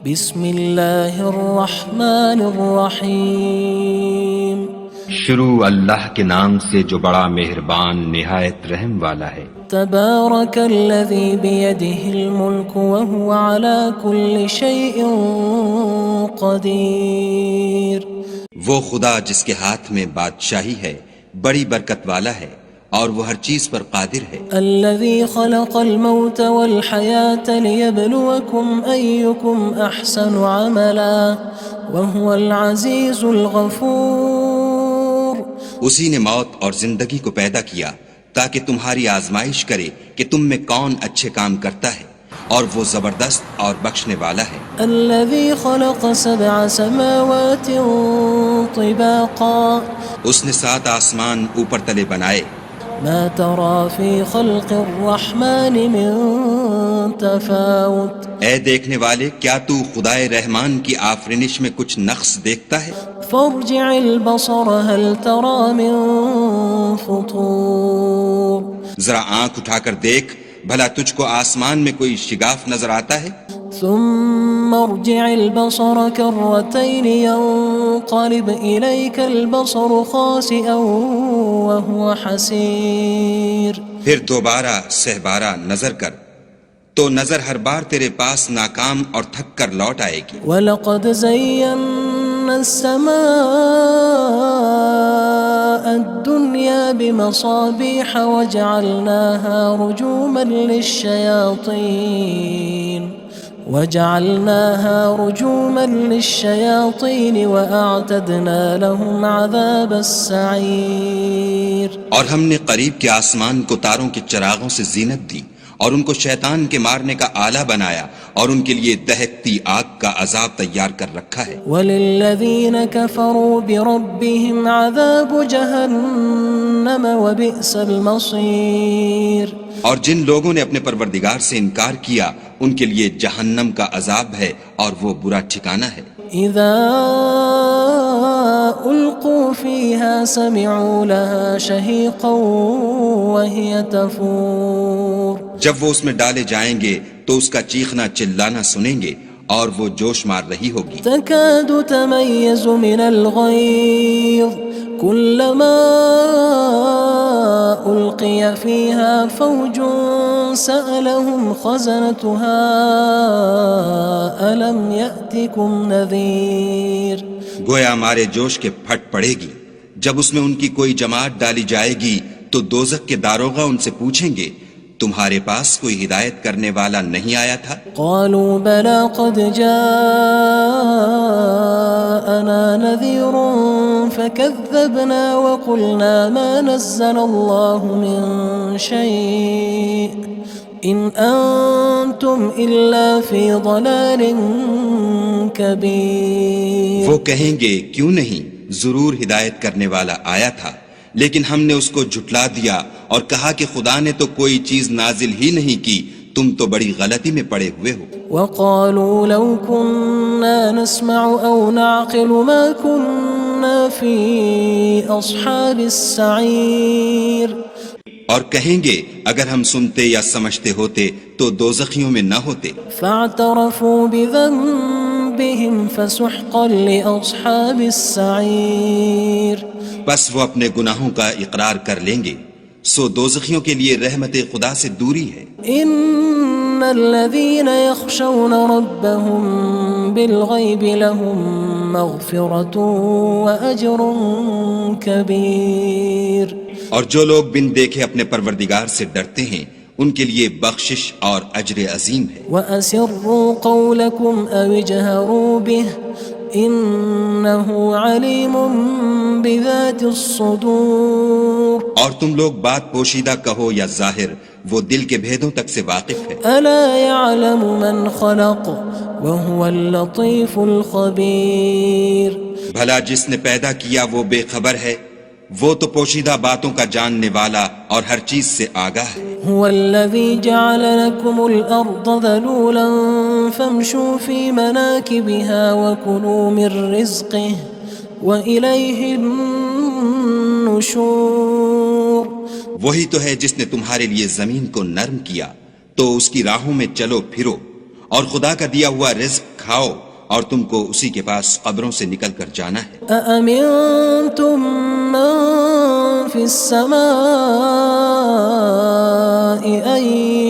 بسم اللہ الرحمن الرحیم شروع اللہ کے نام سے جو بڑا مہربان نہایت رحم والا ہے۔ تبارک الذی بیدہ الملک وہو علی کل شیء قدیر۔ وہ خدا جس کے ہاتھ میں بادشاہی ہے بڑی برکت والا ہے اور وہ ہر چیز پر قادر ہے۔ الذي خلق الموت والحياة ليبلوكم أيكم أحسن عملا وهو العزيز الغفور۔ اسی نے موت اور زندگی کو پیدا کیا تاکہ تمہاری آزمائش کرے کہ تم میں کون اچھے کام کرتا ہے، اور وہ زبردست اور بخشنے والا ہے۔ الذي خلق 7 سماوات طباقا۔ اس نے 7 آسمان اوپر تلے بنائے۔ ما ترى في خلق الرحمن من تفاوت۔ اے دیکھنے والے، کیا تو خدائے رحمان کی آفرینش میں کچھ نقص دیکھتا ہے؟ فارجع البصر هل ترى من فطور۔ ذرا آنکھ اٹھا کر دیکھ، بھلا تجھ کو آسمان میں کوئی شگاف نظر آتا ہے؟ ثم ارجع البصر كرتين ينقلب إليك البصر خاسئا وهو حسير۔ پھر دوبارہ سہبارہ نظر کر تو نظر ہر بار تیرے پاس ناکام اور تھک کر لوٹ آئے گی۔ وَلَقَدْ زَيَّنَّا السَّمَاءَ الدُّنْيَا بِمَصَابِيحَ وَجَعَلْنَاهَا رُجُومًا لِلشَّيَاطِينِ وَأَعْتَدْنَا لَهُمْ عَذَابَ السَّعِيرِ۔ اور ہم نے قریب کے آسمان کو تاروں کے چراغوں سے زینت دی اور ان کو شیطان کے مارنے کا آلہ بنایا اور ان کے لیے دہکتی آگ کا عذاب تیار کر رکھا ہے۔ وَلِلَّذِينَ كَفَرُوا بِرَبِّهِمْ عَذَابُ جَهَنَّمَ وَبِئْسَ الْمَصِيرُ۔ اور جن لوگوں نے اپنے پروردگار سے انکار کیا ان کے لیے جہنم کا عذاب ہے اور وہ برا ٹھکانہ ہے۔ اذا القوا فيها سمعوا لها شهيقا وهي تفور۔ جب وہ اس میں ڈالے جائیں گے تو اس کا چیخنا چلانا سنیں گے اور وہ جوش مار رہی ہوگی۔ تكاد تميز من الغيظ كلما ألقي فيها فوج سألهم خزنتها ألم يأتكم نذير۔ گویا مارے جوش کے پھٹ پڑے گی۔ جب اس میں ان کی کوئی جماعت ڈالی جائے گی تو دوزخ کے داروغہ ان سے پوچھیں گے تمہارے پاس کوئی ہدایت کرنے والا نہیں آیا تھا؟ قالوا بلى قد جاءنا نذير فكذبنا وقلنا ما نزل الله من شيء إن أنتم إلا في ضلال كبير۔ وہ کہیں گے کیوں نہیں، ضرور ہدایت کرنے والا آیا تھا، لیکن ہم نے اس کو جھٹلا دیا اور کہا کہ خدا نے تو کوئی چیز نازل ہی نہیں کی، تم تو بڑی غلطی میں پڑے ہوئے ہو۔ وقالوا لو كنا نسمع أو نعقل ما كنا في أصحاب السعير۔ اور کہیں گے اگر ہم سنتے یا سمجھتے ہوتے تو دوزخیوں میں نہ ہوتے۔ فاعترفوا بذنبهم فسحقا لأصحاب السعير۔ بس وہ اپنے گناہوں کا اقرار کر لیں گے، سو دوزخیوں کے لیے رحمت خدا سے دوری ہے۔ ان الذين يخشون ربهم بالغيب لهم مغفرة وأجر كبير۔ اور جو لوگ بن دیکھے اپنے پروردگار سے ڈرتے ہیں ان کے لیے بخشش اور اجر عظیم ہے۔ وَأَسِرُّوا قَوْلَكُمْ أَوِ اجْهَرُوا بِهِ إِنَّهُ عَلِيمٌ بِذَاتِ الصُّدُورِ۔ اور تم لوگ بات پوشیدہ کہو یا ظاہر، وہ دل کے بھیدوں تک سے واقف ہے۔ أَلَا يَعْلَمُ مَنْ خَلَقَ وَهُوَ اللَّطِيفُ الْخَبِيرُ۔ بھلا جس نے پیدا کیا وہ بے خبر ہے، وہ تو پوشیدہ باتوں کا جاننے والا اور ہر چیز سے آگاہ ہے۔ هو الذي جعل لكم الأرض ذلولا فامشوا في مناكبها وكلوا من رزقه وإليه النشور۔ وہی تو ہے جس نے تمہارے لیے زمین کو نرم کیا تو اس کی راہوں میں چلو پھرو اور خدا کا دیا ہوا رزق کھاؤ اور تم کو اسی کے پاس قبروں سے نکل کر جانا ہے۔ أأمنتم من في السماء أن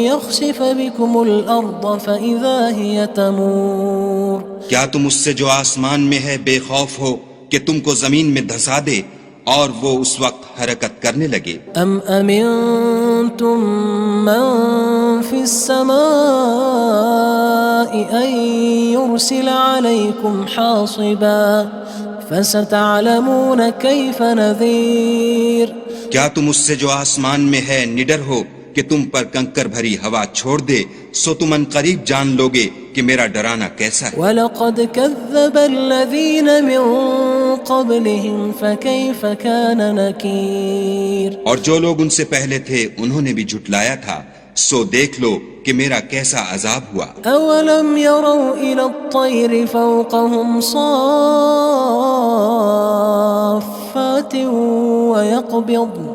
يخسف بكم الأرض فإذا هي تمور کیا تم اس سے جو آسمان میں ہے بے خوف ہو کہ تم کو زمین میں دھسا دے اور وہ اس وقت حرکت کرنے لگے؟ أم أمنتم من في السماء أن يرسل عليكم حاصبا فستعلمون كيف نذير کیا تم اس سے جو آسمان میں ہے نڈر ہو کہ تم پر کنکر بھری ہوا چھوڑ دے، سو تم ان قریب جان لوگے کہ میرا ڈرانا کیسا ہے۔ وَلَقَدْ كَذَّبَ الَّذِينَ مِن قَبْلِهِمْ فَكَيْفَ كَانَ نَكِيرٌ اور جو لوگ ان سے پہلے تھے انہوں نے بھی جھٹلایا تھا، سو دیکھ لو کہ میرا کیسا عذاب ہوا۔ أَوَلَمْ يَرَوْا إِلَى الطَّيْرِ فَوْقَهُمْ صَافَّاتٍ وَيَقْبِضْنَ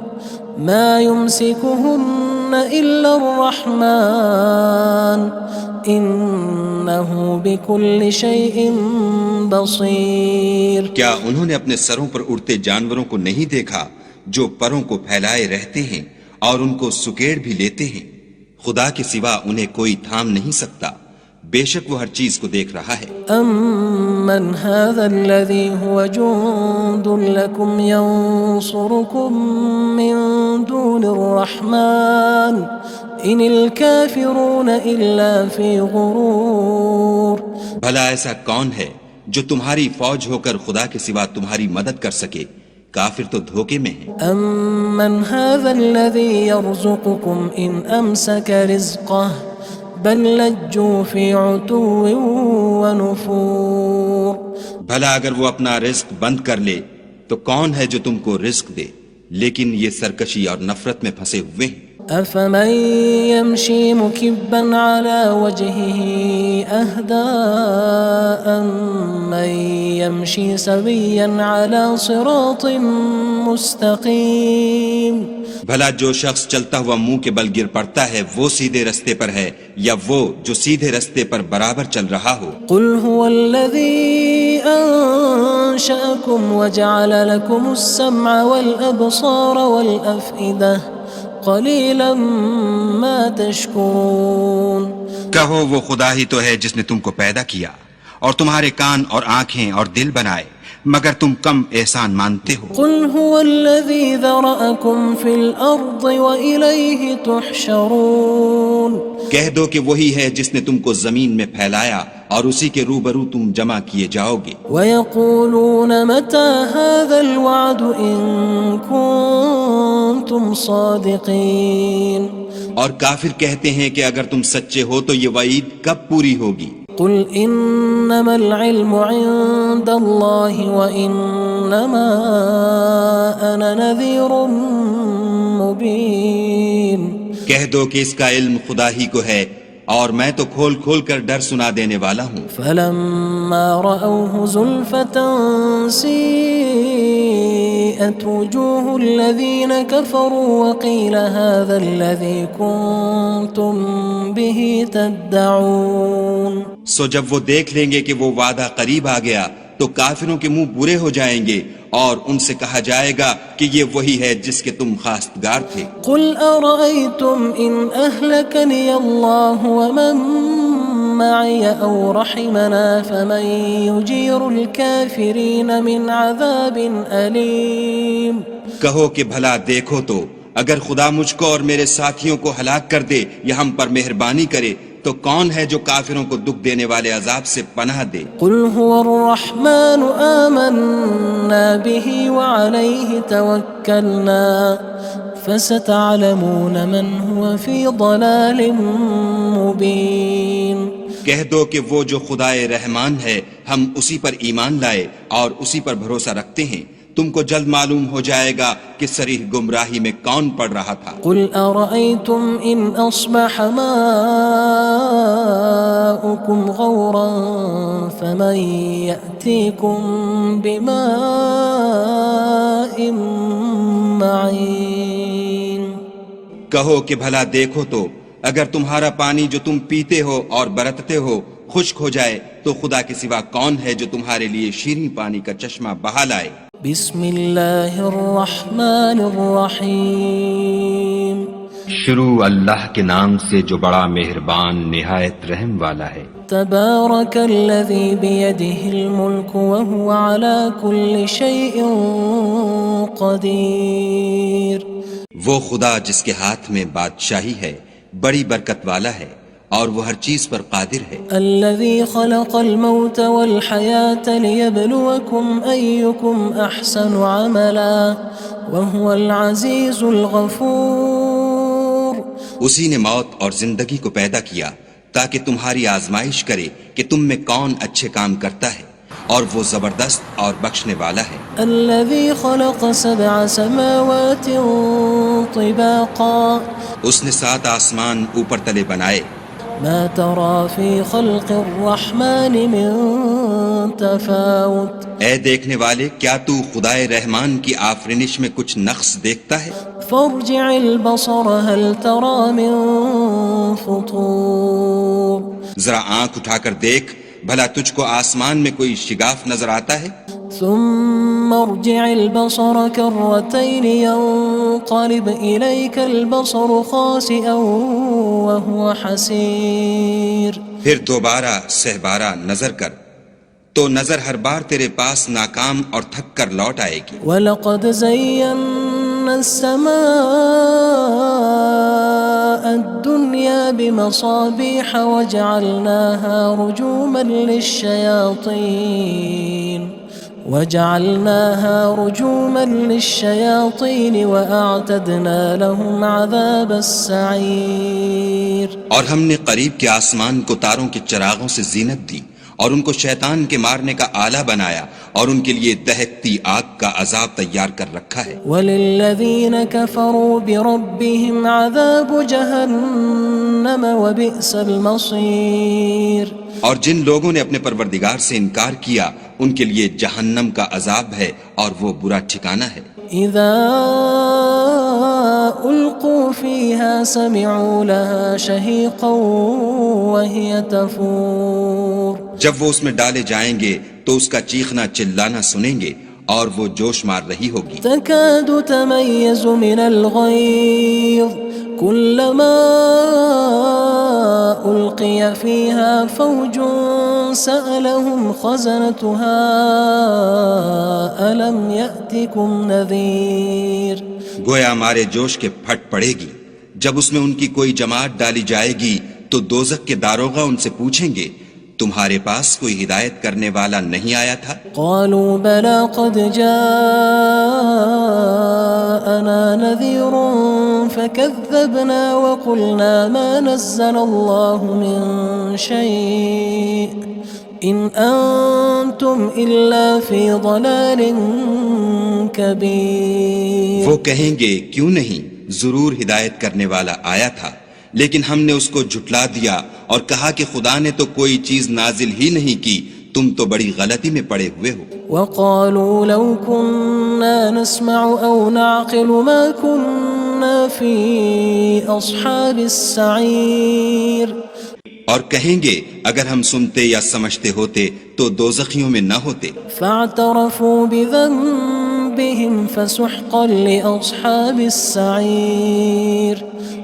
مَا يُمْسِكُهُنَّ إِلَّا الرَّحْمَنُ إِنَّهُ بِكُلِّ شَيْءٍ بَصِيرٌ کیا انہوں نے اپنے سروں پر اڑتے جانوروں کو نہیں دیکھا جو پروں کو پھیلائے رہتے ہیں اور ان کو سکیڑ بھی لیتے ہیں؟ خدا کے سوا انہیں کوئی تھام نہیں سکتا، بے شک وہ ہر چیز کو دیکھ رہا ہے۔ أَمَّنْ هَذَا الَّذِي هُوَ جُندٌ لَكُمْ يَنصُرُكُم مِّن دُونِ الرَّحْمَنِ إِنِ الْكَافِرُونَ إِلَّا فِي غُرُورٍ بھلا ایسا کون ہے جو تمہاری فوج ہو کر خدا کے سوا تمہاری مدد کر سکے؟ کافر تو دھوکے میں ہیں۔ أَمَّنْ هَذَا الَّذِي يَرْزُقُكُمْ إِنْ أَمْسَكَ رِزْقَهُ بَلْ لَجُّوا فِي عُتُوٍّ وَنُفُورٍ بھلا اگر وہ اپنا رزق بند کر لے تو کون ہے جو تم کو رزق دے؟ لیکن یہ سرکشی اور نفرت میں پھنسے ہوئے ہیں۔ أَفَمَن يَمْشِي مُكِبًّا عَلَى وَجْهِهِ أَهْدَىٰ أَمَّن يَمْشِي سَوِيًّا عَلَى صِرَاطٍ مُّسْتَقِيمٍ بھلا جو شخص چلتا ہوا منہ کے بل گر پڑتا ہے وہ سیدھے رستے پر ہے یا وہ جو سیدھے رستے پر برابر چل رہا ہو؟ قُلْ هُوَ الَّذِي أَنشَأَكُمْ وَجَعَلَ لَكُمُ السَّمْعَ وَالْأَبْصَارَ وَالْأَفْئِدَةَ قَلِيلًا مَا تَشْكُرُونَ کہو وہ خدا ہی تو ہے جس نے تم کو پیدا کیا اور تمہارے کان اور آنکھیں اور دل بنائے، مگر تم کم احسان مانتے ہو۔ قُلْ هُوَ الَّذِي ذَرَأَكُمْ فِي الْأَرْضِ وَإِلَيْهِ تُحْشَرُونَ کہہ دو کہ وہی ہے جس نے تم کو زمین میں پھیلایا اور اسی کے روبرو تم جمع کیے جاؤ گے۔ وَيَقُولُونَ مَتَى هَذَا الْوَعْدُ إِن كُنتُمْ صَادِقِينَ اور کافر کہتے ہیں کہ اگر تم سچے ہو تو یہ وعید کب پوری ہوگی؟ قُلْ إِنَّمَا الْعِلْمُ عِندَ اللَّهِ وَإِنَّمَا أَنَا نَذِيرٌ مُّبِينٌ کہہ دو کہ اس کا علم خدا ہی کو ہے اور میں تو کھول کھول کر ڈر سنا دینے والا ہوں۔ فَلَمَّا رَأَوْهُ زُلْفَةً سِيئَتْ وُجُوهُ الَّذِينَ كَفَرُوا وَقِيلَ هَذَا الَّذِي كُنتُم بِهِ تَدَّعُونَ سو جب وہ دیکھ لیں گے کہ وہ وعدہ قریب آ گیا تو کافروں کے منہ برے ہو جائیں گے اور ان سے کہا جائے گا کہ یہ وہی ہے جس کے تم خواستگار تھے۔ قُلْ أَرَأَيْتُمْ إِنْ أَهْلَكَنِيَ اللَّهُ وَمَن مَّعِيَ أَوْ رَحِمَنَا فَمَن يُجِيرُ الْكَافِرِينَ مِنْ عَذَابٍ أَلِيمٍ کہو کہ بھلا دیکھو تو اگر خدا مجھ کو اور میرے ساتھیوں کو ہلاک کر دے یا ہم پر مہربانی کرے تو کون ہے جو کافروں کو دکھ دینے والے عذاب سے پناہ دے؟ قُلْ هُوَ الرَّحْمَنُ آمَنَّا بِهِ وَعَلَيْهِ تَوَكَّلْنَا فَسَتَعْلَمُونَ مَنْ هُوَ فِي ضَلَالٍ مُّبِينٍ کہہ دو کہ وہ جو خدائے رحمان ہے ہم اسی پر ایمان لائے اور اسی پر بھروسہ رکھتے ہیں، تم کو جلد معلوم ہو جائے گا کہ صریح گمراہی میں کون پڑ رہا تھا۔ قُلْ أَرَأَيْتُمْ إِنْ أَصْبَحَ مَاؤُكُمْ غَوْرًا فَمَن يَأْتِيكُم بِمَاءٍ مَّعِينٍ کہو کہ بھلا دیکھو تو اگر تمہارا پانی جو تم پیتے ہو اور برتتے ہو خشک ہو جائے تو خدا کے سوا کون ہے جو تمہارے لیے شیریں پانی کا چشمہ بہا لائے؟ بسم اللہ الرحمن الرحیم شروع اللہ کے نام سے جو بڑا مہربان نہایت رحم والا ہے۔ تبارک الذی بیدہ الملک وہو علی کل شیء قدیر۔ وہ خدا جس کے ہاتھ میں بادشاہی ہے بڑی برکت والا ہے اور وہ ہر چیز پر قادر ہے۔ الذي خلق الموت والحياة ليبلوكم أيكم أحسن عملا وهو العزيز الغفور۔ اسی نے موت اور زندگی کو پیدا کیا تاکہ تمہاری آزمائش کرے کہ تم میں کون اچھے کام کرتا ہے، اور وہ زبردست اور بخشنے والا ہے۔ الذي خلق 7 سماوات طباقا۔ اس نے 7 آسمان اوپر تلے بنائے۔ ما ترى في خلق الرحمن من تفاوت۔ اے دیکھنے والے، کیا تو خدائے رحمان کی آفرینش میں کچھ نقص دیکھتا ہے؟ فارجع البصر هل ترى من فطور۔ ذرا آنکھ اٹھا کر دیکھ، بھلا تجھ کو آسمان میں کوئی شگاف نظر آتا ہے؟ ثم ارجع البصر كرتين ينقلب إليك البصر خاسئا وهو حسير۔ پھر دوبارہ سہبارہ نظر کر تو نظر ہر بار تیرے پاس ناکام اور تھک کر لوٹ آئے گی۔ وَلَقَدْ زَيَّنَّا السَّمَاءَ الدُّنْيَا بِمَصَابِيحَ وَجَعَلْنَاهَا رُجُومًا لِلشَّيَاطِينِ وَأَعْتَدْنَا لَهُمْ عَذَابَ السَّعِيرِ۔ اور ہم نے قریب کے آسمان کو تاروں کے چراغوں سے زینت دی اور ان کو شیطان کے مارنے کا آلہ بنایا، اور ان کے لیے دہکتی آگ کا عذاب تیار کر رکھا ہے۔ وَلِلَّذِينَ كَفَرُوا بِرَبِّهِمْ عَذَابُ جَهَنَّمَ وَبِئْسَ الْمَصِيرُ۔ اور جن لوگوں نے اپنے پروردگار سے انکار کیا ان کے لیے جہنم کا عذاب ہے اور وہ برا ٹھکانہ ہے۔ اذا القوا فيها سمعوا لها شهيقا وهي تفور۔ جب وہ اس میں ڈالے جائیں گے تو اس کا چیخنا چلانا سنیں گے اور وہ جوش مار رہی ہوگی۔ تكاد تميز من الغيظ كلما ألقي فيها فوج سألهم خزنتها ألم يأتكم نذير۔ گویا ہمارے جوش کے پھٹ پڑے گی جب اس میں ان کی کوئی جماعت ڈالی جائے گی تو دوزخ کے داروغہ ان سے پوچھیں گے تمہارے پاس کوئی ہدایت کرنے والا نہیں آیا تھا؟ قالوا بلى قد جاءنا نذير فكذبنا وقلنا ما نزل الله من شيء إن أنتم إلا في ضلال كبير۔ وہ کہیں گے کیوں نہیں، ضرور ہدایت کرنے والا آیا تھا، لیکن ہم نے اس کو جھٹلا دیا اور کہا کہ خدا نے تو کوئی چیز نازل ہی نہیں کی، تم تو بڑی غلطی میں پڑے ہوئے ہو۔ وقالوا لو كنا نسمع أو نعقل ما كنا في أصحاب السعير۔ اور کہیں گے اگر ہم سنتے یا سمجھتے ہوتے تو دوزخیوں میں نہ ہوتے۔ فاعترفوا بذنبهم فسحقا لأصحاب السعير۔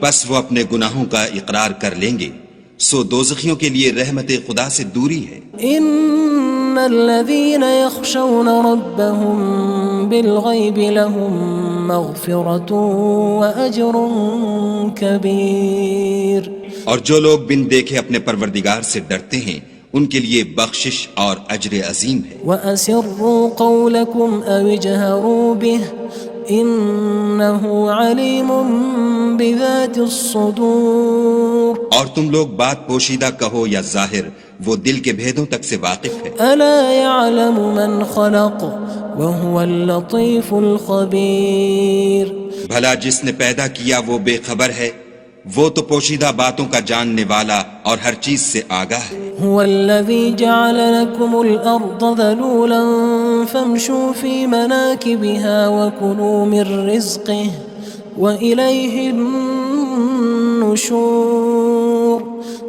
بس وہ اپنے گناہوں کا اقرار کر لیں گے، سو دوزخیوں کے لیے رحمت خدا سے دوری ہے۔ ان الذين يخشون ربهم بالغيب لهم مغفرة وأجر كبير۔ اور جو لوگ بن دیکھے اپنے پروردگار سے ڈرتے ہیں ان کے لیے بخشش اور اجر عظیم ہے۔ وَأَسِرُّوا قَوْلَكُمْ أَوِ اجْهَرُوا بِهِ إِنَّهُ عَلِيمٌ بِذَاتِ الصُّدُورِ۔ اور تم لوگ بات پوشیدہ کہو یا ظاہر، وہ دل کے بھیدوں تک سے واقف ہے۔ أَلَا يَعْلَمُ مَنْ خَلَقَ وَهُوَ اللَّطِيفُ الْخَبِيرُ۔ بھلا جس نے پیدا کیا وہ بے خبر ہے، وہ تو پوشیدہ باتوں کا جاننے والا اور ہر چیز سے آگاہ ہے۔ هو الذي جعل لكم الأرض ذلولا فامشوا في مناكبها وكلوا من رزقه وإليه النشور۔ النشور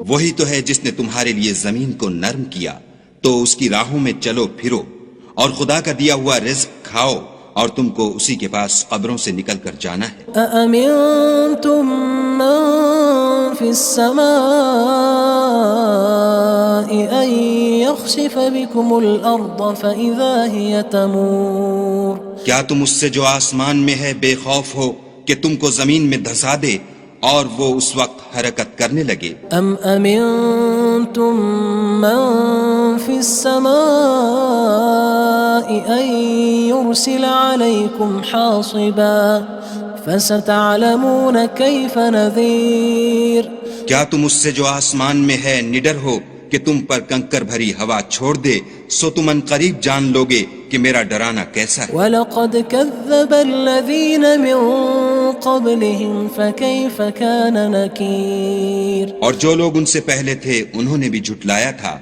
وہی تو ہے جس نے تمہارے لیے زمین کو نرم کیا تو اس کی راہوں میں چلو پھرو، اور خدا کا دیا ہوا رزق کھاؤ، اور تم کو اسی کے پاس قبروں سے نکل کر جانا ہے۔ أأمنتم من في السماء أن يخسف بكم الأرض فإذا هي تمور کیا تم اس سے جو آسمان میں ہے بے خوف ہو کہ تم کو زمین میں دھسا دے اور وہ اس وقت حرکت کرنے لگے؟ أم أمنتم من في السماء أن يرسل عليكم حاصبا فستعلمون كيف نذير کیا تم اس سے جو آسمان میں ہے نڈر ہو کہ تم پر کنکر بھری ہوا چھوڑ دے، سو تم ان قریب جان لوگے کہ میرا ڈرانا کیسا ہے۔ وَلَقَدْ كَذَّبَ الَّذِينَ مِن قَبْلِهِمْ فَكَيْفَ كَانَ نَكِيرٌ اور جو لوگ ان سے پہلے تھے انہوں نے بھی جھٹلایا تھا،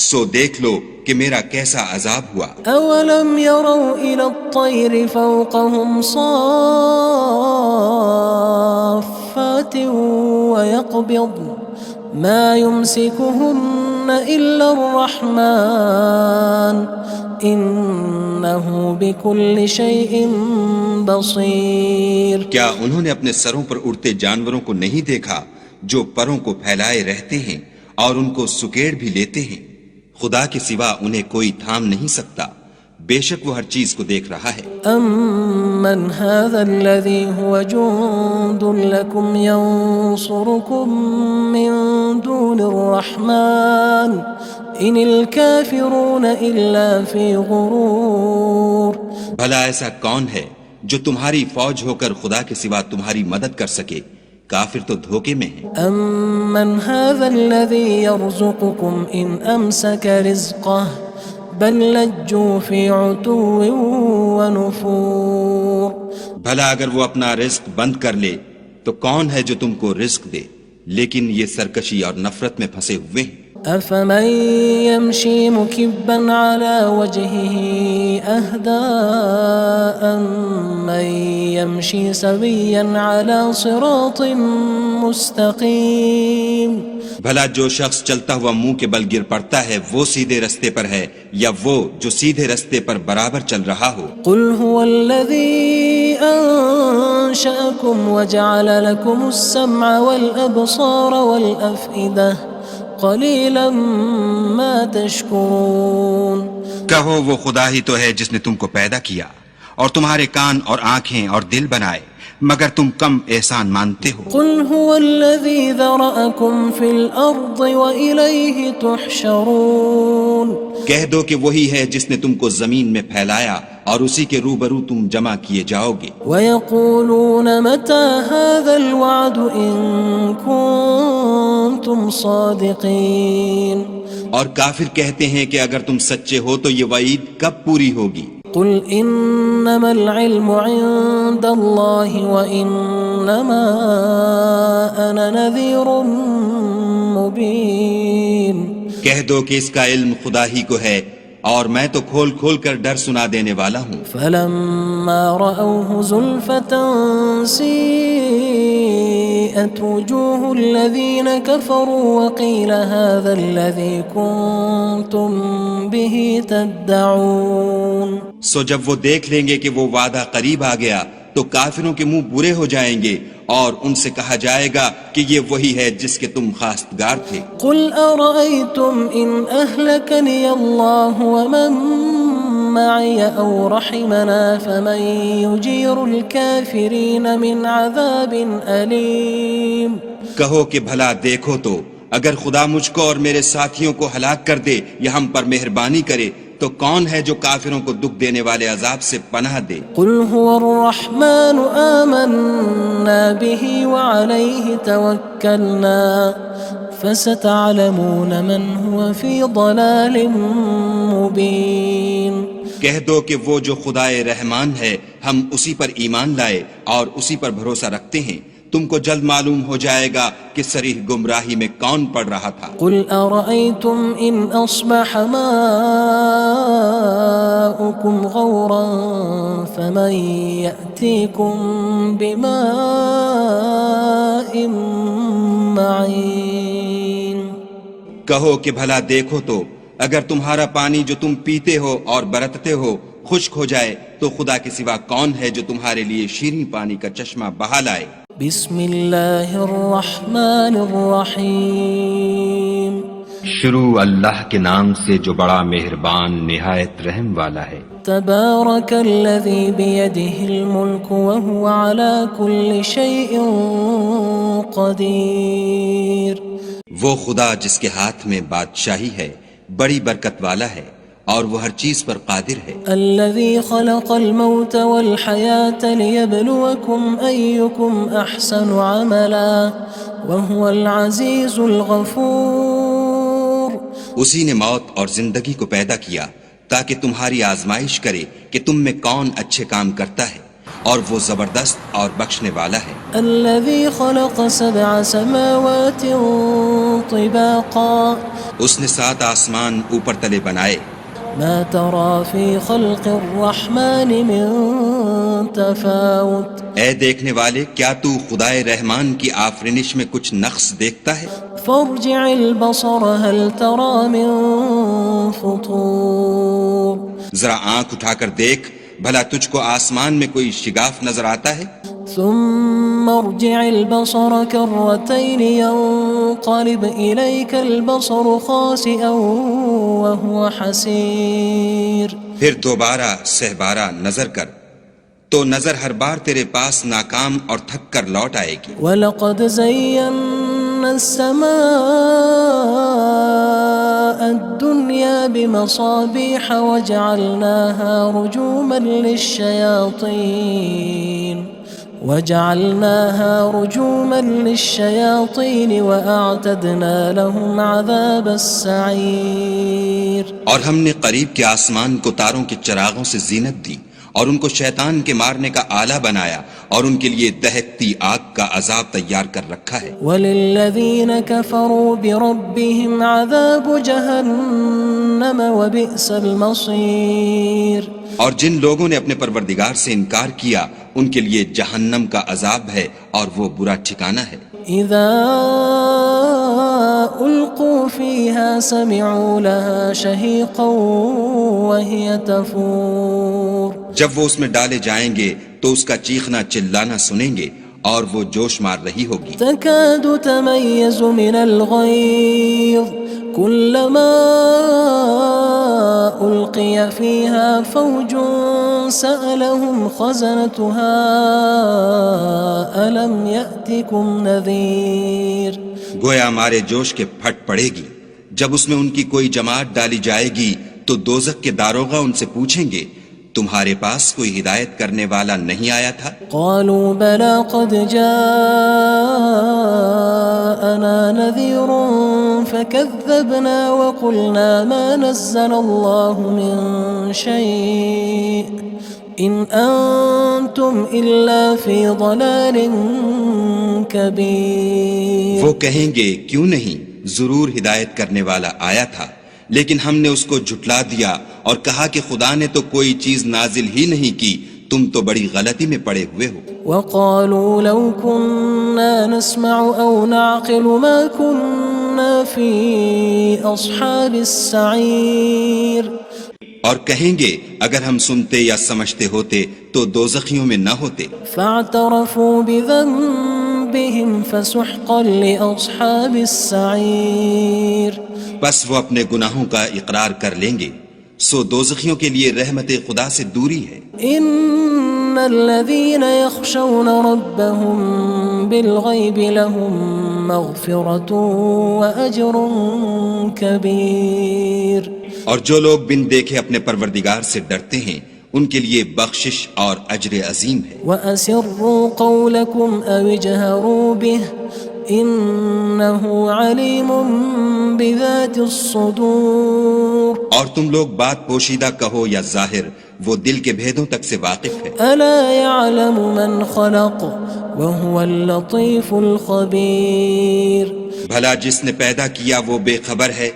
سو دیکھ لو کہ میرا کیسا عذاب ہوا۔ أَوَلَمْ يَرَوْا إِلَى الطَّيْرِ فَوْقَهُمْ صَافَّاتٍ وَيَقْبِضْنَ مَا يُمْسِكُهُنَّ إِلَّا الرَّحْمَنُ إِنَّهُ بِكُلِّ شَيْءٍ بَصِيرٌ کیا انہوں نے اپنے سروں پر اڑتے جانوروں کو نہیں دیکھا جو پروں کو پھیلائے رہتے ہیں اور ان کو سکیڑ بھی لیتے ہیں؟ خدا کے سوا انہیں کوئی تھام نہیں سکتا، بے شک وہ ہر چیز کو دیکھ رہا ہے۔ أَمَّنْ هَذَا الَّذِي هُوَ جُندٌ لَكُمْ يَنصُرُكُم مِّن دُونِ الرَّحْمَنِ إِنِ الْكَافِرُونَ إِلَّا فِي غُرُورٍ بھلا ایسا کون ہے جو تمہاری فوج ہو کر خدا کے سوا تمہاری مدد کر سکے؟ کافر تو دھوکے میں ہیں۔ أَمَّنْ هَذَا الَّذِي يَرْزُقُكُمْ إِنْ أَمْسَكَ رِزْقَهُ بَلْ لَجُّوا فِي عُتُوٍّ وَنُفُورٍ بھلا اگر وہ اپنا رزق بند کر لے تو کون ہے جو تم کو رزق دے؟ لیکن یہ سرکشی اور نفرت میں پھنسے ہوئے ہیں۔ أَفَمَن يَمْشِي مُكِبًّا عَلَى وَجْهِهِ أَهْدَىٰ أَمَّن يَمْشِي سَوِيًّا عَلَى صِرَاطٍ مُّسْتَقِيمٍ بھلا جو شخص چلتا ہوا منہ کے بل گر پڑتا ہے وہ سیدھے رستے پر ہے یا وہ جو سیدھے رستے پر برابر چل رہا ہو؟ قُلْ هُوَ الَّذِي أَنشَأَكُمْ وَجَعَلَ لَكُمُ السَّمْعَ وَالْأَبْصَارَ وَالْأَفْئِدَةَ قَلِيلًا مَا تَشْكُرُونَ کہو وہ خدا ہی تو ہے جس نے تم کو پیدا کیا اور تمہارے کان اور آنکھیں اور دل بنائے، مگر تم کم احسان مانتے ہو۔ قُلْ هُوَ الَّذِي ذَرَأَكُمْ فِي الْأَرْضِ وَإِلَيْهِ تُحْشَرُونَ کہہ دو کہ وہی ہے جس نے تم کو زمین میں پھیلایا اور اسی کے روبرو تم جمع کیے جاؤ گے۔ وَيَقُولُونَ مَتَى هَذَا الْوَعْدُ إِن كُنتُمْ صَادِقِينَ اور کافر کہتے ہیں کہ اگر تم سچے ہو تو یہ وعید کب پوری ہوگی؟ قُلْ إِنَّمَا الْعِلْمُ عِندَ اللَّهِ وَإِنَّمَا أَنَا نَذِيرٌ مُّبِينٌ کہہ دو کہ اس کا علم خدا ہی کو ہے اور میں تو کھول کھول کر ڈر سنا دینے والا ہوں۔ فَلَمَّا رَأَوْهُ زُلْفَةً سِيئَتْ وُجُوهُ الَّذِينَ كَفَرُوا وَقِيلَ هَذَا الَّذِي كُنتُم بِهِ تَدَّعُونَ سو جب وہ دیکھ لیں گے کہ وہ وعدہ قریب آ گیا تو کافروں کے منہ برے ہو جائیں گے اور ان سے کہا جائے گا کہ یہ وہی ہے جس کے تم خواستگار تھے۔ قُلْ أَرَأَيْتُمْ إِنْ أَهْلَكَنِيَ اللَّهُ وَمَن مَّعِيَ أَوْ رَحِمَنَا فَمَن يُجِيرُ الْكَافِرِينَ مِنْ عَذَابٍ أَلِيمٍ کہو کہ بھلا دیکھو تو اگر خدا مجھ کو اور میرے ساتھیوں کو ہلاک کر دے یا ہم پر مہربانی کرے تو کون ہے جو کافروں کو دکھ دینے والے عذاب سے پناہ دے؟ قُلْ هُوَ الرَّحْمَنُ آمَنَّا بِهِ وَعَلَيْهِ تَوَكَّلْنَا فَسَتَعْلَمُونَ مَنْ هُوَ فِي ضَلَالٍ مُّبِينٍ کہہ دو کہ وہ جو خدائے رحمان ہے ہم اسی پر ایمان لائے اور اسی پر بھروسہ رکھتے ہیں، تم کو جلد معلوم ہو جائے گا کہ صریح گمراہی میں کون پڑ رہا تھا۔ قُلْ أَرَأَيْتُمْ إِنْ أَصْبَحَ مَاؤُكُمْ غَوْرًا فَمَن يَأْتِيكُم بِمَاءٍ کہو کہ بھلا دیکھو تو اگر تمہارا پانی جو تم پیتے ہو اور برتتے ہو خشک ہو جائے تو خدا کے سوا کون ہے جو تمہارے لیے شیریں پانی کا چشمہ بہا لائے؟ بسم اللہ الرحمن الرحیم شروع اللہ کے نام سے جو بڑا مہربان نہایت رحم والا ہے۔ تبارک الذی بیدہ الملک وہو علی کل شیء قدیر۔ وہ خدا جس کے ہاتھ میں بادشاہی ہے بڑی برکت والا ہے اور وہ ہر چیز پر قادر ہے۔ الذی خلق الموت والحیاة لیبلوکم ایکم احسن عملا وہو العزیز الغفور۔ اسی نے موت اور زندگی کو پیدا کیا تاکہ تمہاری آزمائش کرے کہ تم میں کون اچھے کام کرتا ہے اور وہ زبردست اور بخشنے والا ہے۔ الذي خلق 7 سماوات طباقا اس نے 7 آسمان اوپر تلے بنائے، ما ترى في خلق الرحمن من تفاوت اے دیکھنے والے کیا تو خدائے رحمان کی آفرینش میں کچھ نقص دیکھتا ہے؟ فارجع البصر هل ترى من فطور ذرا آنکھ اٹھا کر دیکھ بھلا تجھ کو آسمان میں کوئی شگاف نظر آتا ہے؟ ثم ارجع البصر كرتين ينقلب إليك البصر خاسئا وهو حسير۔ پھر دوبارہ سہبارہ نظر کر تو نظر ہر بار تیرے پاس ناکام اور تھک کر لوٹ آئے گی۔ وَلَقَدْ زَيَّنَّا السَّمَاءَ الدُّنْيَا بِمَصَابِيحَ وَجَعَلْنَاهَا رُجُومًا لِلشَّيَاطِينِ وَأَعْتَدْنَا لَهُمْ عَذَابَ السَّعِيرِ۔ اور ہم نے قریب کے آسمان کو تاروں کے چراغوں سے زینت دی اور ان کو شیطان کے مارنے کا آلہ بنایا اور ان کے لیے دہکتی آگ کا عذاب تیار کر رکھا ہے۔ وَلِلَّذِينَ كَفَرُوا بِرَبِّهِمْ عَذَابُ جَهَنَّمَ وَبِئْسَ الْمَصِيرُ۔ اور جن لوگوں نے اپنے پروردگار سے انکار کیا ان کے لیے جہنم کا عذاب ہے اور وہ برا ٹھکانہ ہے۔ اذا القوا فيها سمعوا لها شهيقا وهي تفور۔ جب وہ اس میں ڈالے جائیں گے تو اس کا چیخنا چلانا سنیں گے اور وہ جوش مار رہی ہوگی۔ تكاد تميز من الغيظ كلما ألقي فيها فوج سألهم خزنتها ألم يأتكم نذير۔ گویا مارے جوش کے پھٹ پڑے گی جب اس میں ان کی کوئی جماعت ڈالی جائے گی تو دوزخ کے داروغہ ان سے پوچھیں گے تمہارے پاس کوئی ہدایت کرنے والا نہیں آیا تھا؟ قالوا بلى قد جاءنا نذير فكذبنا وقلنا ما نزل الله من شيء إن أنتم إلا في ضلال كبير۔ وہ کہیں گے کیوں نہیں، ضرور ہدایت کرنے والا آیا تھا لیکن ہم نے اس کو جھٹلا دیا اور کہا کہ خدا نے تو کوئی چیز نازل ہی نہیں کی، تم تو بڑی غلطی میں پڑے ہوئے ہو۔ وقالوا لو كنا نسمع أو نعقل ما كنا في أصحاب السعير۔ اور کہیں گے اگر ہم سنتے یا سمجھتے ہوتے تو دوزخیوں میں نہ ہوتے۔ فاعترفوا بذنبهم فسحقا لأصحاب السعير۔ بس وہ اپنے گناہوں کا اقرار کر لیں گے، سو دوزخیوں کے لیے رحمت خدا سے دوری ہے۔ ان الذين يخشون ربهم بالغيب لهم مغفرة وأجر كبير۔ اور جو لوگ بن دیکھے اپنے پروردگار سے ڈرتے ہیں ان کے لیے بخشش اور اجر عظیم ہے۔ وَأَسِرُّوا قَوْلَكُمْ أَوِ اجْهَرُوا بِهِ إِنَّهُ عَلِيمٌ بِذَاتِ الصُّدُورِ۔ اور تم لوگ بات پوشیدہ کہو یا ظاہر، وہ دل کے بھیدوں تک سے واقف ہے۔ أَلَا يَعْلَمُ مَنْ خَلَقَ وَهُوَ اللَّطِيفُ الْخَبِيرُ۔ بھلا جس نے پیدا کیا وہ بے خبر ہے،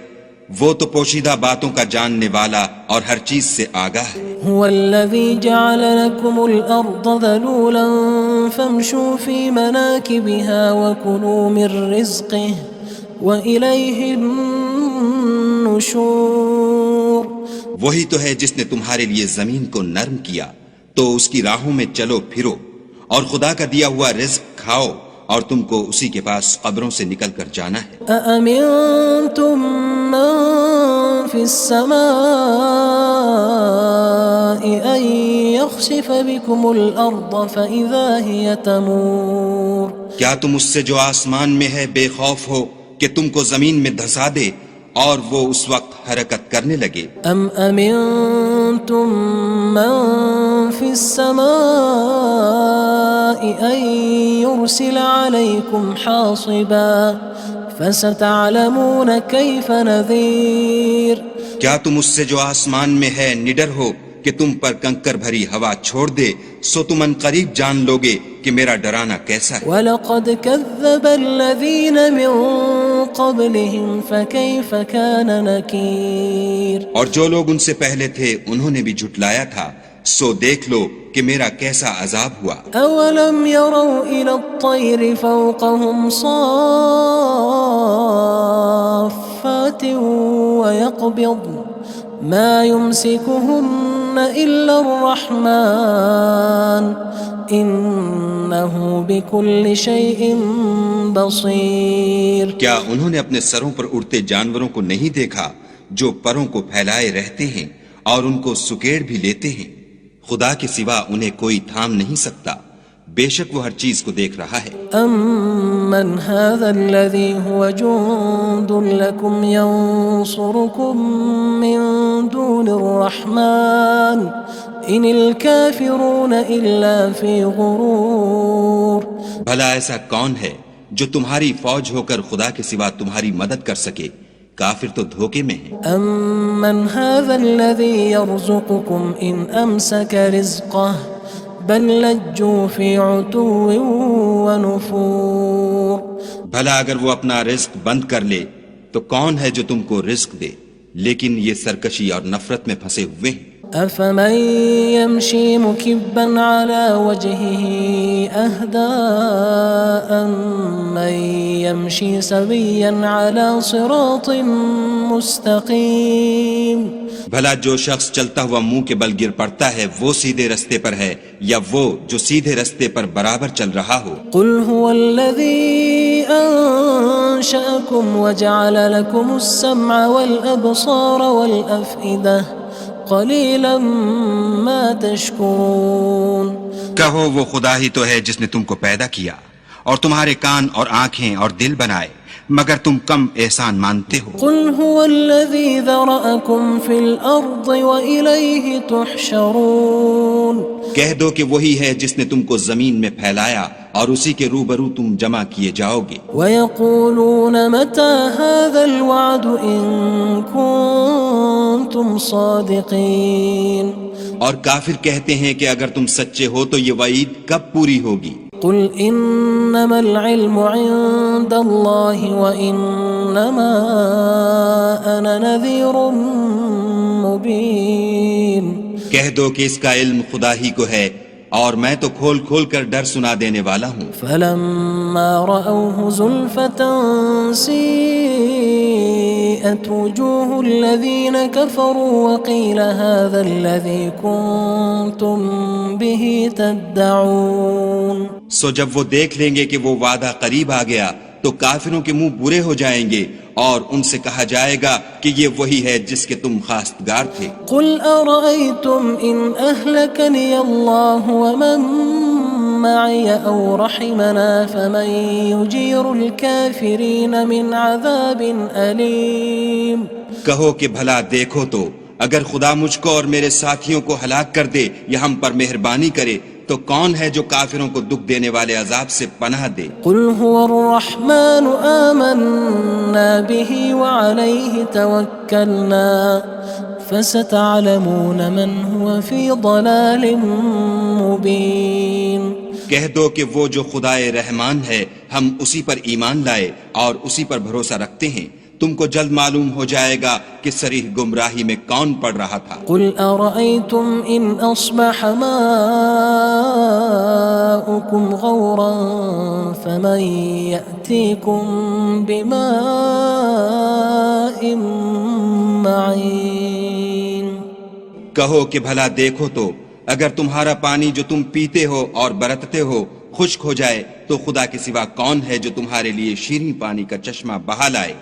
وہ تو پوشیدہ باتوں کا جاننے والا اور ہر چیز سے آگاہ ہے۔ هو الذي جعل لكم الأرض ذلولا فامشوا في مناكبها وكلوا من رزقه وإليه النشور۔ النشور وہی تو ہے جس نے تمہارے لیے زمین کو نرم کیا تو اس کی راہوں میں چلو پھرو، اور خدا کا دیا ہوا رزق کھاؤ، اور تم کو اسی کے پاس قبروں سے نکل کر جانا ہے۔ أأمنتم من في السماء أن يخسف بكم الأرض فإذا هي تمور کیا تم اس سے جو آسمان میں ہے بے خوف ہو کہ تم کو زمین میں دھسا دے اور وہ اس وقت حرکت کرنے لگے؟ أم أمنتم من في السماء أن يرسل عليكم حاصبا فستعلمون كيف نذير کیا تم اس سے جو آسمان میں ہے نڈر ہو کہ تم پر کنکر بھری ہوا چھوڑ دے، سو تم ان قریب جان لوگے کہ میرا ڈرانا کیسا ہے۔ وَلَقَدْ كَذَّبَ الَّذِينَ مِن قَبْلِهِمْ فَكَيْفَ كَانَ نَكِيرٌ اور جو لوگ ان سے پہلے تھے انہوں نے بھی جھٹلایا تھا، سو دیکھ لو کہ میرا کیسا عذاب ہوا۔ أَوَلَمْ يَرَوْا إِلَى الطَّيْرِ فَوْقَهُمْ صَافَّاتٍ وَيَقْبِضْنَ مَا يُمْسِكُهُنَّ إِلَّا الرَّحْمَنُ إِنَّهُ بِكُلِّ شَيْءٍ بَصِيرٌ کیا انہوں نے اپنے سروں پر اڑتے جانوروں کو نہیں دیکھا جو پروں کو پھیلائے رہتے ہیں اور ان کو سکیڑ بھی لیتے ہیں؟ خدا کے سوا انہیں کوئی تھام نہیں سکتا، بے شک وہ ہر چیز کو دیکھ رہا ہے۔ أَمَّنْ هَذَا الَّذِي هُوَ جُندٌ لَكُمْ يَنصُرُكُم مِّن دُونِ الرَّحْمَنِ إِنِ الْكَافِرُونَ إِلَّا فِي غُرُورٍ بھلا ایسا کون ہے جو تمہاری فوج ہو کر خدا کے سوا تمہاری مدد کر سکے؟ کافر تو دھوکے میں ہیں۔ أَمَّنْ هَذَا الَّذِي يَرْزُقُكُمْ إِنْ أَمْسَكَ رِزْقَهُ بَلْ لَجُّوا فِي عُتُوٍّ وَنُفُورٍ بھلا اگر وہ اپنا رزق بند کر لے تو کون ہے جو تم کو رزق دے؟ لیکن یہ سرکشی اور نفرت میں پھنسے ہوئے ہیں۔ أَفَمَن يَمْشِي مُكِبًّا عَلَى وَجْهِهِ أَهْدَىٰ أَمَّن يَمْشِي سَوِيًّا عَلَى صِرَاطٍ مُّسْتَقِيمٍ بھلا جو شخص چلتا ہوا منہ کے بل گر پڑتا ہے وہ سیدھے رستے پر ہے یا وہ جو سیدھے رستے پر برابر چل رہا ہو؟ قُلْ هُوَ الَّذِي أَنشَأَكُمْ وَجَعَلَ لَكُمُ السَّمْعَ وَالْأَبْصَارَ وَالْأَفْئِدَةَ قَلِيلًا مَا تَشْكُرُونَ کہو وہ خدا ہی تو ہے جس نے تم کو پیدا کیا اور تمہارے کان اور آنکھیں اور دل بنائے، مگر تم کم احسان مانتے ہو۔ قُلْ هُوَ الَّذِي ذَرَأَكُمْ فِي الْأَرْضِ وَإِلَيْهِ تُحْشَرُونَ کہہ دو کہ وہی ہے جس نے تم کو زمین میں پھیلایا اور اسی کے روبرو تم جمع کیے جاؤ گے۔ وَيَقُولُونَ مَتَى هَذَا الْوَعْدُ إِن كُنتُمْ صَادِقِينَ اور کافر کہتے ہیں کہ اگر تم سچے ہو تو یہ وعید کب پوری ہوگی؟ قُلْ إِنَّمَا الْعِلْمُ عِندَ اللَّهِ وَإِنَّمَا أَنَا نَذِيرٌ مُّبِينٌ کہہ دو کہ اس کا علم خدا ہی کو ہے اور میں تو کھول کھول کر ڈر سنا دینے والا ہوں۔ فَلَمَّا رَأَوْهُ زُلْفَةً سِيئَتْ وُجُوهُ الَّذِينَ كَفَرُوا وَقِيلَ هَذَا الَّذِي كُنتُم بِهِ تَدَّعُونَ سو جب وہ دیکھ لیں گے کہ وہ وعدہ قریب آ گیا تو کافروں کے منہ برے ہو جائیں گے اور ان سے کہا جائے گا کہ یہ وہی ہے جس کے تم خواستگار تھے۔ قُلْ أَرَأَيْتُمْ إِنْ أَهْلَكَنِيَ اللَّهُ وَمَن مَّعِيَ أَوْ رَحِمَنَا فَمَن يُجِيرُ الْكَافِرِينَ مِنْ عَذَابٍ أَلِيمٍ کہو کہ بھلا دیکھو تو اگر خدا مجھ کو اور میرے ساتھیوں کو ہلاک کر دے یا ہم پر مہربانی کرے تو کون ہے جو کافروں کو دکھ دینے والے عذاب سے پناہ دے؟ قُلْ هُوَ الرَّحْمَنُ آمَنَّا بِهِ وَعَلَيْهِ تَوَكَّلْنَا فَسَتَعْلَمُونَ مَنْ هُوَ فِي ضَلَالٍ مُّبِينٍ کہہ دو کہ وہ جو خدائے رحمان ہے ہم اسی پر ایمان لائے اور اسی پر بھروسہ رکھتے ہیں، تم کو جلد معلوم ہو جائے گا کہ صریح گمراہی میں کون پڑ رہا تھا۔ قُلْ أَرَأَيْتُمْ إِنْ أَصْبَحَ مَاؤُكُمْ غَوْرًا فَمَن يَأْتِيكُم بِمَاءٍ معين کہو کہ بھلا دیکھو تو اگر تمہارا پانی جو تم پیتے ہو اور برتتے ہو خشک ہو جائے تو خدا کے سوا کون ہے جو تمہارے لیے شیریں پانی کا چشمہ بہا لائے؟